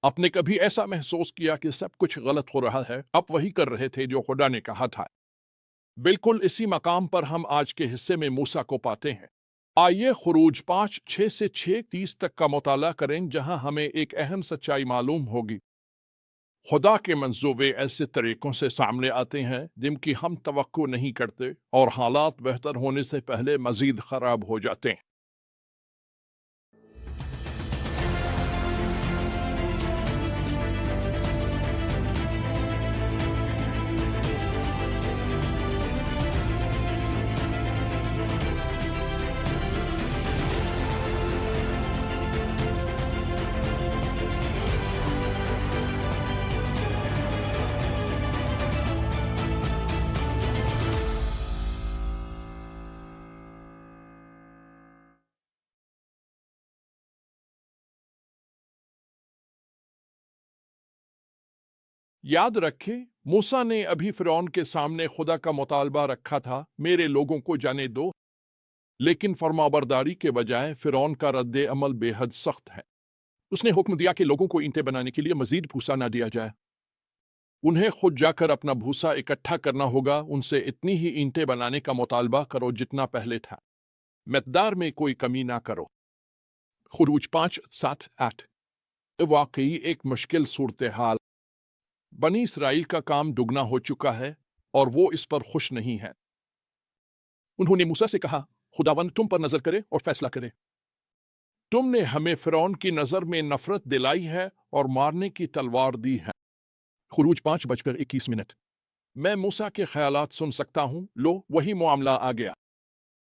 आपने कभी ऐसा महसूस किया कि सब कुछ गलत हो रहा है? आप वही कर रहे थे जो खुदा ने कहा था। बिल्कुल इसी मकाम पर हम आज के हिस्से में मूसा को पाते हैं। आइए खुरूज 5:6 से 6:30 तक का मुताला करें, जहां हमें एक अहम सच्चाई मालूम होगी। खुदा के मंसूबे ऐसे तरीकों से सामने आते हैं जिनकी हम तवक्को नहीं करते, और हालात बेहतर होने से पहले मजीद खराब हो जाते हैं। याद रखें, मूसा ने अभी फिरौन के सामने खुदा का मुतालबा रखा था, मेरे लोगों को जाने दो। लेकिन फरमाबरदारी के बजाय फिरौन का रद्द अमल बेहद सख्त है। उसने हुक्म दिया कि लोगों को ईंटें बनाने के लिए मजीद भूसा न दिया जाए। उन्हें खुद जाकर अपना भूसा इकट्ठा करना होगा। उनसे इतनी ही ईंटें बनाने का मुतालबा करो जितना पहले था। मिकदार में कोई कमी ना करो। खुरूज 5:7-8। वाकई एक मुश्किल सूरत हाल। बनी इसराइल का काम दुगना हो चुका है और वो इस पर खुश नहीं है। उन्होंने मूसा से कहा, खुदावंद तुम पर नजर करे और फैसला करे। तुमने हमें फिरौन की नजर में नफरत दिलाई है और मारने की तलवार दी है। खुरूज 5:21। मैं मूसा के ख्यालात सुन सकता हूं। लो, वही मामला आ गया।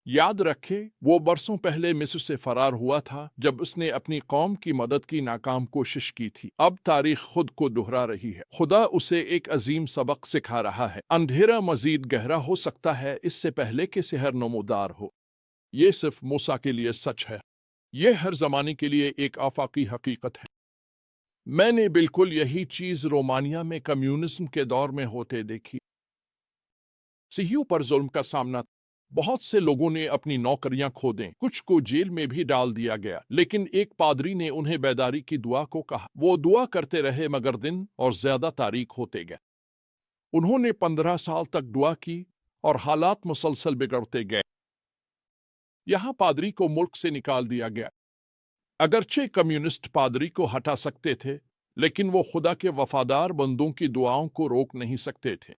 याद रखे, वो बरसों पहले मिस्र से फरार हुआ था जब उसने अपनी कौम की मदद की नाकाम कोशिश की थी। अब तारीख खुद को दोहरा रही है। खुदा उसे एक अजीम सबक सिखा रहा है। अंधेरा मजीद गहरा हो सकता है इससे पहले कि सेहर नमोदार हो। ये सिर्फ मूसा के लिए सच है। ये हर जमाने के लिए एक आफाकी हकीकत है। मैंने बिल्कुल यही चीज रोमानिया में कम्युनिज्म के दौर में होते देखी। सिहियों पर जुल्म का सामना। बहुत से लोगों ने अपनी नौकरियां खो दें, कुछ को जेल में भी डाल दिया गया, लेकिन एक पादरी ने उन्हें बेदारी की दुआ को कहा। वो दुआ करते रहे मगर दिन और ज्यादा तारीक होते गए। उन्होंने 15 साल तक दुआ की और हालात मुसलसल बिगड़ते गए। यहां पादरी को मुल्क से निकाल दिया गया। अगरचे कम्युनिस्ट पादरी को हटा सकते थे, लेकिन वो खुदा के वफादार बंदों की दुआओं को रोक नहीं सकते थे।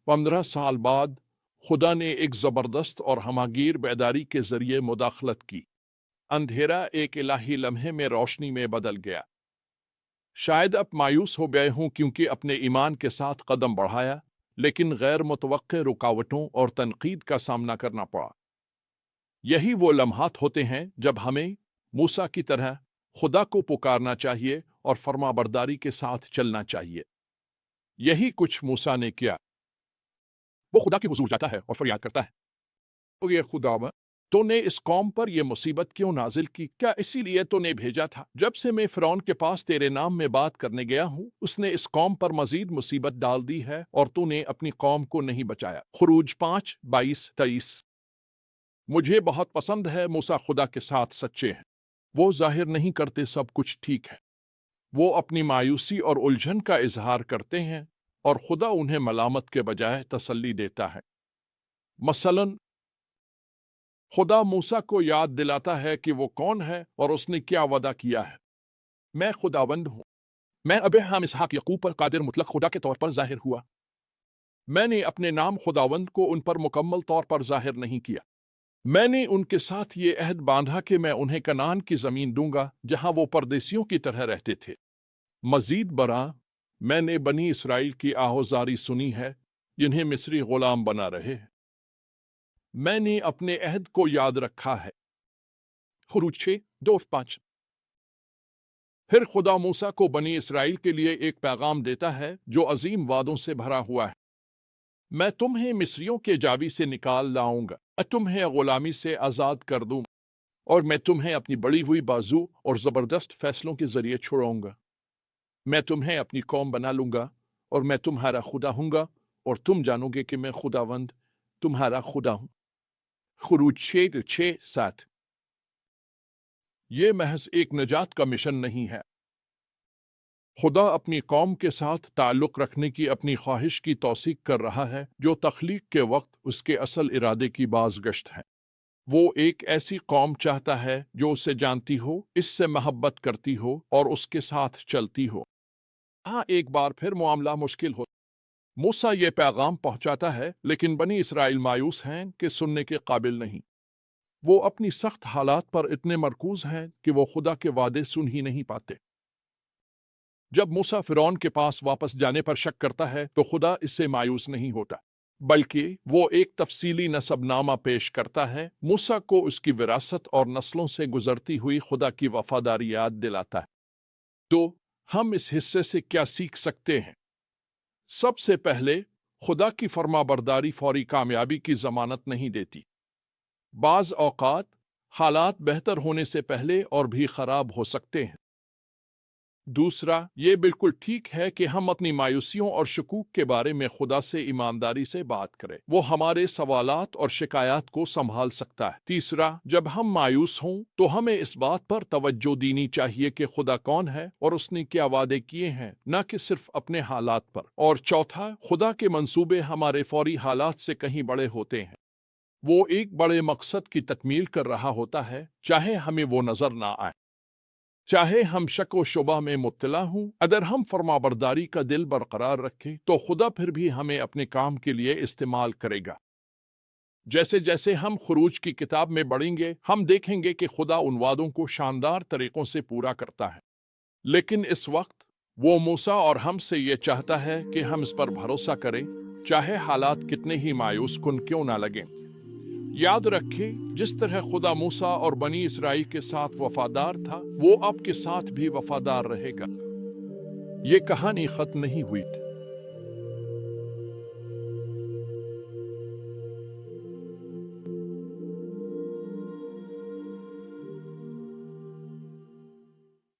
15 साल बाद खुदा ने एक जबरदस्त और हमागीर बेदारी के जरिए मुदाखलत की। अंधेरा एक इलाही लम्हे में रोशनी में बदल गया। शायद अब मायूस हो गए हों क्योंकि अपने ईमान के साथ कदम बढ़ाया, लेकिन गैर मुतवक्के रुकावटों और तनकीद का सामना करना पड़ा। यही वो लम्हात होते हैं जब हमें मूसा की तरह खुदा को पुकारना चाहिए और फरमाबरदारी के साथ चलना चाहिए। यही कुछ मूसा ने किया। वो खुदा के हुजूर जाता है और फरियाद करता है, तो ये खुदावन, तूने इस कौम पर यह मुसीबत क्यों नाजिल की? क्या इसीलिए तूने भेजा था? जब से मैं फिरौन के पास तेरे नाम में बात करने गया हूं, उसने इस कौम पर मजीद मुसीबत डाल दी है और तूने अपनी कौम को नहीं बचाया। खुरूज 5:22-23। मुझे बहुत पसंद है मूसा खुदा के साथ सच्चे हैं। वो जाहिर नहीं करते सब कुछ ठीक है। वो अपनी मायूसी और उलझन का इजहार करते हैं और खुदा उन्हें मलामत के बजाय तसल्ली देता है। मसलन, खुदा मूसा को याद दिलाता है कि वो कौन है और उसने क्या वादा किया है। मैं खुदावंद हूं। मैं अब्राहम, इसहाक, यकूब पर कादिर मुतलक खुदा के तौर पर जाहिर हुआ। मैंने अपने नाम खुदावंद को उन पर मुकम्मल तौर पर जाहिर नहीं किया। मैंने उनके साथ ये अहद बांधा कि मैं उन्हें कनान की जमीन दूंगा जहां वो परदेसियों की तरह रहते थे। मजीद बरा, मैंने बनी इसराइल की आहोजारी सुनी है जिन्हें मिस्री गुलाम बना रहे। मैंने अपने अहद को याद रखा है। खुरूज 6:2-5। फिर खुदा मूसा को बनी इसराइल के लिए एक पैगाम देता है जो अजीम वादों से भरा हुआ है। मैं तुम्हें मिस्रियों के जावी से निकाल लाऊंगा, मैं तुम्हें गुलामी से आजाद कर दूंगा, और मैं तुम्हें अपनी बड़ी हुई बाजू और जबरदस्त फैसलों के जरिए छुड़ाऊंगा। मैं तुम्हें अपनी कौम बना लूंगा और मैं तुम्हारा खुदा हूंगा, और तुम जानोगे कि मैं खुदावंद तुम्हारा खुदा हूं। खुरूज 6:6-7। ये महज एक निजात का मिशन नहीं है। खुदा अपनी कौम के साथ ताल्लुक़ रखने की अपनी ख्वाहिश की तौसीक कर रहा है जो तख्लीक के वक्त उसके असल इरादे की बाज़गश्त है। वो एक ऐसी कौम चाहता है जो उसे जानती हो, इससे मोहब्बत करती हो और उसके साथ चलती हो। हाँ, एक बार फिर मामला मुश्किल हो। मूसा ये पैगाम पहुंचाता है, लेकिन बनी इसराइल मायूस हैं कि सुनने के काबिल नहीं। वो अपनी सख्त हालात पर इतने मरकूज हैं कि वो खुदा के वादे सुन ही नहीं पाते। जब मूसा फिरौन के पास वापस जाने पर शक करता है तो खुदा इससे मायूस नहीं होता, बल्कि वो एक तफसीली नसबनामा पेश करता है, मूसा को उसकी विरासत और नस्लों से गुजरती हुई खुदा की वफादारी याद दिलाता है। तो हम इस हिस्से से क्या सीख सकते हैं? सबसे पहले, खुदा की फरमाबरदारी फौरी कामयाबी की जमानत नहीं देती। बाज औकात हालात बेहतर होने से पहले और भी खराब हो सकते हैं। दूसरा, ये बिल्कुल ठीक है कि हम अपनी मायूसियों और शकूक के बारे में खुदा से ईमानदारी से बात करें। वो हमारे सवालात और शिकायत को संभाल सकता है। तीसरा, जब हम मायूस हों तो हमें इस बात पर तवज्जो देनी चाहिए कि खुदा कौन है और उसने क्या वादे किए हैं, न कि सिर्फ अपने हालात पर। और चौथा, खुदा के मंसूबे हमारे फौरी हालात से कहीं बड़े होते हैं। वो एक बड़े मकसद की तकमील कर रहा होता है, चाहे हमें वो नजर ना आए। चाहे हम शक व शुबा में मुब्तला हूं, अगर हम फरमाबरदारी का दिल बरकरार रखें तो खुदा फिर भी हमें अपने काम के लिए इस्तेमाल करेगा। जैसे जैसे हम खुरूज की किताब में बढ़ेंगे, हम देखेंगे कि खुदा उन वादों को शानदार तरीकों से पूरा करता है। लेकिन इस वक्त वो मूसा और हमसे ये चाहता है कि हम इस पर भरोसा करें, चाहे हालात कितने ही मायूस कुन क्यों ना लगें। याद रखें, जिस तरह खुदा मूसा और बनी इसराइल के साथ वफादार था, वो आपके साथ भी वफादार रहेगा। ये कहानी खत्म नहीं हुई।